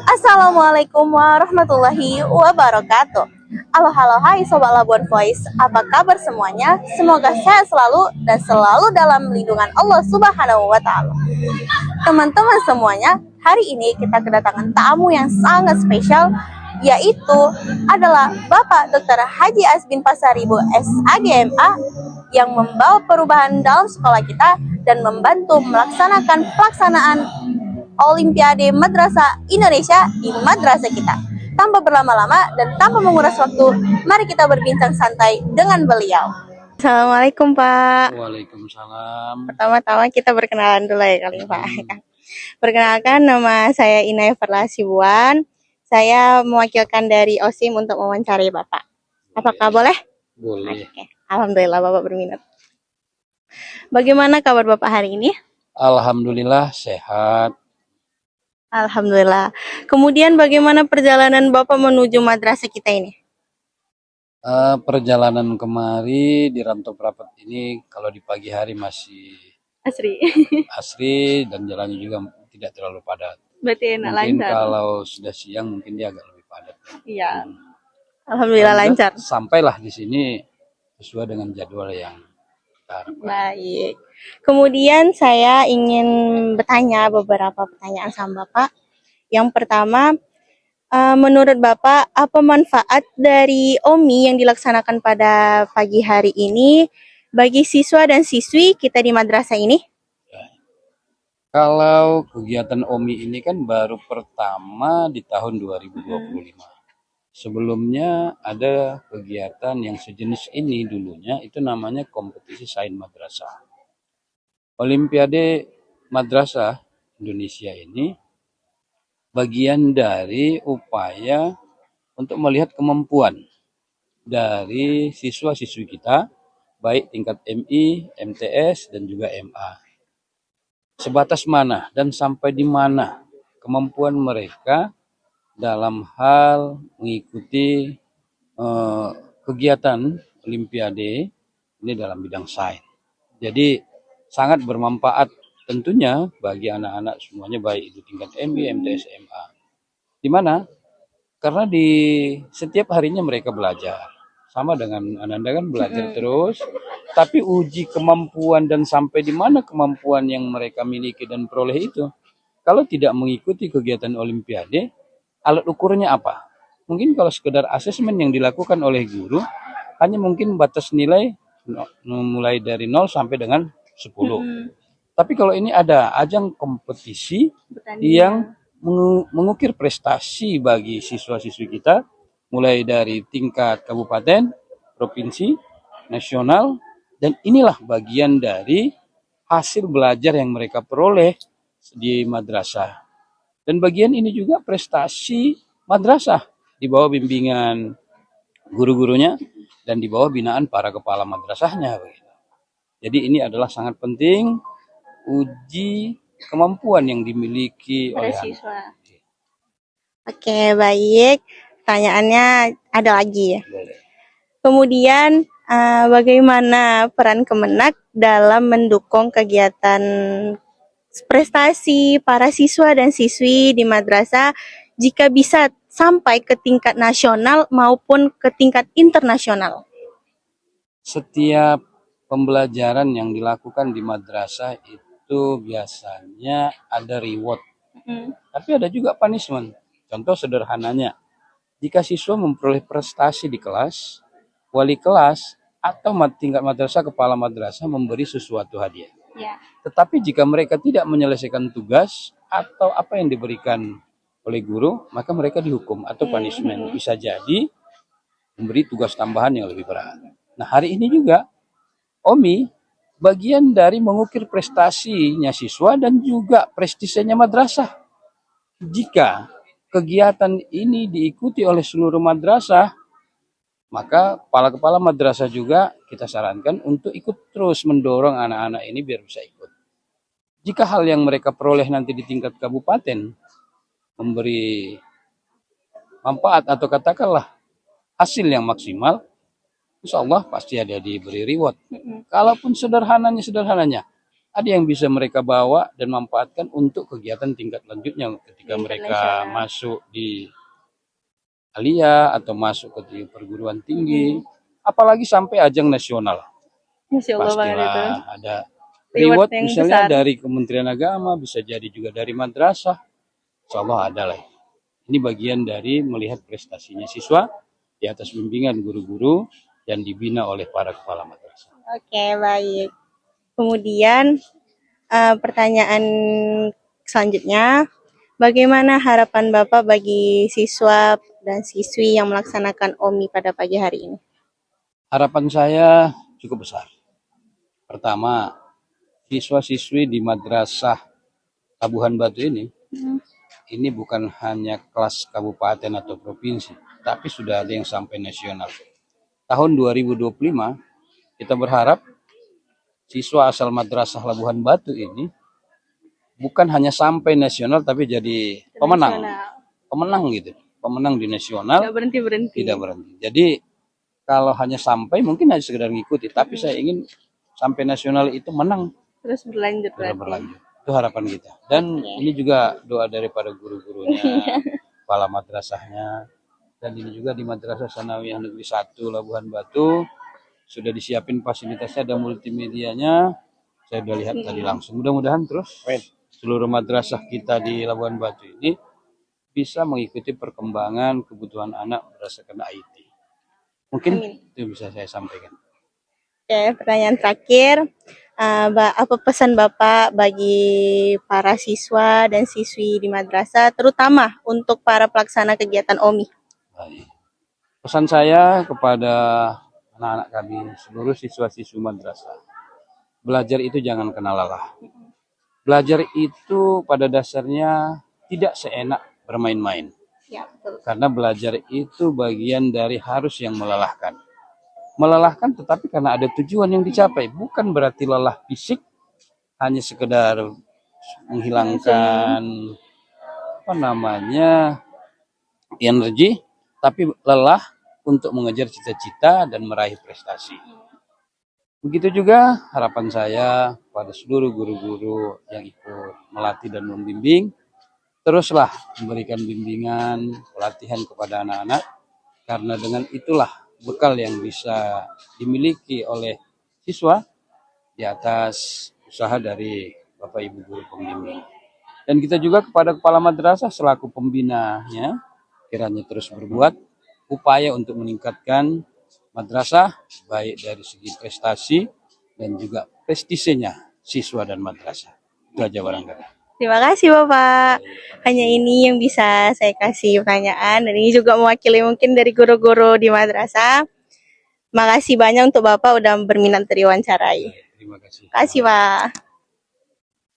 Assalamualaikum warahmatullahi wabarakatuh. Halo halo hai Sobat Labuan Voice. Apa kabar semuanya? Semoga sehat selalu dan selalu dalam lindungan Allah Subhanahu wa taala. Teman-teman semuanya, hari ini kita kedatangan tamu yang sangat spesial, yaitu adalah Bapak Dr. Haji Asbin Pasaribu SAGMA yang membawa perubahan dalam sekolah kita dan membantu melaksanakan pelaksanaan Olimpiade Madrasah Indonesia di madrasah kita. Tanpa berlama-lama dan tanpa menguras waktu, mari kita berbincang santai dengan beliau. Assalamualaikum Pak. Waalaikumsalam. Pertama-tama kita berkenalan dulu ya kali Pak. Perkenalkan, nama saya Inai Perlasibuan. Saya mewakilkan dari OSIM untuk mewawancarai Bapak. Apakah boleh? Boleh. Oke. Alhamdulillah Bapak berminat. Bagaimana kabar Bapak hari ini? Alhamdulillah sehat. Alhamdulillah. Kemudian bagaimana perjalanan Bapak menuju madrasah kita ini? Perjalanan kemari di Rantau Prapat ini kalau di pagi hari masih asri dan jalannya juga tidak terlalu padat. Berarti enak, Mungkin lancar. Kalau sudah siang mungkin dia agak lebih padat. Iya. Alhamdulillah lancar. Sampailah di sini sesuai dengan jadwal yang kita harapkan. Baik. Kemudian saya ingin bertanya beberapa pertanyaan sama Bapak. Yang pertama, menurut Bapak, apa manfaat dari OMI yang dilaksanakan pada pagi hari ini bagi siswa dan siswi kita di madrasah ini? Kalau kegiatan OMI ini kan baru pertama di tahun 2025. Sebelumnya ada kegiatan yang sejenis ini dulunya, itu namanya kompetisi sains madrasah. Olimpiade Madrasah Indonesia ini bagian dari upaya untuk melihat kemampuan dari siswa-siswi kita, baik tingkat MI, MTS, dan juga MA. Sebatas mana dan sampai di mana kemampuan mereka dalam hal mengikuti kegiatan Olimpiade ini dalam bidang sains. Jadi sangat bermanfaat tentunya bagi anak-anak semuanya, baik itu tingkat MI, MTS, MA. Di mana? Karena di setiap harinya mereka belajar. Sama dengan Ananda kan belajar terus, tapi uji kemampuan dan sampai di mana kemampuan yang mereka miliki dan peroleh itu, kalau tidak mengikuti kegiatan Olimpiade, alat ukurnya apa? Mungkin kalau sekedar asesmen yang dilakukan oleh guru, hanya mungkin batas nilai mulai dari 0 sampai dengan 10. Tapi kalau ini ada ajang kompetisi yang mengukir prestasi bagi siswa-siswi kita, mulai dari tingkat kabupaten, provinsi, nasional, dan inilah bagian dari hasil belajar yang mereka peroleh di madrasah. Dan bagian ini juga prestasi madrasah di bawah bimbingan guru-gurunya dan di bawah binaan para kepala madrasahnya. Jadi ini adalah sangat penting uji kemampuan yang dimiliki oleh siswa. Oke, baik. Pertanyaannya ada lagi ya. Kemudian bagaimana peran Kemenak dalam mendukung kegiatan prestasi para siswa dan siswi di madrasah jika bisa sampai ke tingkat nasional maupun ke tingkat internasional? Setiap pembelajaran yang dilakukan di madrasah itu biasanya ada reward, tapi ada juga punishment. Contoh sederhananya, jika siswa memperoleh prestasi di kelas, wali kelas atau tingkat madrasah, kepala madrasah memberi sesuatu hadiah. Tetapi jika mereka tidak menyelesaikan tugas atau apa yang diberikan oleh guru, maka mereka dihukum atau punishment. Bisa jadi memberi tugas tambahan yang lebih berat. Nah, hari ini juga OMI bagian dari mengukir prestasinya siswa dan juga prestisenya madrasah. Jika kegiatan ini diikuti oleh seluruh madrasah, maka kepala-kepala madrasah juga kita sarankan untuk ikut terus mendorong anak-anak ini biar bisa ikut. Jika hal yang mereka peroleh nanti di tingkat kabupaten memberi manfaat atau katakanlah hasil yang maksimal, insya Allah pasti ada diberi reward. Kalaupun sederhananya, ada yang bisa mereka bawa dan manfaatkan untuk kegiatan tingkat lanjutnya ketika mereka Internasional. masuk di alia atau masuk ke perguruan tinggi, apalagi sampai ajang nasional. Masya Allah banget itu. Pastilah ada Reward reward yang misalnya besar. dari Kementerian Agama, bisa jadi juga dari madrasah. Insya Allah ada lah. Ini bagian dari melihat prestasinya siswa di atas bimbingan guru-guru yang dibina oleh para kepala madrasah. Oke, baik. Kemudian pertanyaan selanjutnya, bagaimana harapan Bapak bagi siswa dan siswi yang melaksanakan OMI pada pagi hari ini? Harapan saya cukup besar. Pertama, siswa-siswi di madrasah Labuhan Batu ini bukan hanya kelas kabupaten atau provinsi, tapi sudah ada yang sampai nasional. Tahun 2025, kita berharap siswa asal madrasah Labuhan Batu ini bukan hanya sampai nasional, tapi jadi pemenang. Pemenang gitu. Pemenang di nasional. Tidak berhenti-berhenti. Tidak berhenti. Jadi kalau hanya sampai mungkin hanya sekedar ngikuti, tapi saya ingin sampai nasional itu menang. Terus berlanjut Terus berarti. berlanjut. Itu harapan kita. Dan ini juga doa daripada guru-gurunya, kepala madrasahnya. Dan ini juga di Madrasah Sanawiyah Negeri 1 Labuhan Batu sudah disiapin fasilitasnya, ada multimedianya. Saya udah lihat tadi langsung. Mudah-mudahan terus seluruh madrasah kita di Labuhan Batu ini bisa mengikuti perkembangan kebutuhan anak berdasarkan IT. Mungkin itu bisa saya sampaikan. Oke, pertanyaan terakhir. Apa pesan Bapak bagi para siswa dan siswi di madrasah, terutama untuk para pelaksana kegiatan OMI? Baik. Pesan saya kepada anak-anak kami, seluruh siswa-siswi madrasah, belajar itu jangan kenal lelah. Belajar itu pada dasarnya tidak seenak bermain-main. Ya, betul. Karena belajar itu bagian dari harus yang melelahkan. Melelahkan tetapi karena ada tujuan yang dicapai. Bukan berarti lelah fisik, hanya sekedar menghilangkan energi, tapi lelah untuk mengejar cita-cita dan meraih prestasi. Begitu juga harapan saya pada seluruh guru-guru yang ikut melatih dan membimbing, teruslah memberikan bimbingan, pelatihan kepada anak-anak, karena dengan itulah bekal yang bisa dimiliki oleh siswa di atas usaha dari Bapak Ibu guru pembimbing. Dan kita juga kepada kepala madrasah selaku pembinanya, kiranya terus berbuat upaya untuk meningkatkan madrasah, baik dari segi prestasi dan juga prestisenya siswa dan madrasah. Itu aja barangkali. Terima kasih Bapak. Hanya ini yang bisa saya kasih pertanyaan. Dan ini juga mewakili mungkin dari guru-guru di madrasah. Makasih banyak untuk Bapak udah berminat diwawancarai. Terima kasih. Terima kasih Pak.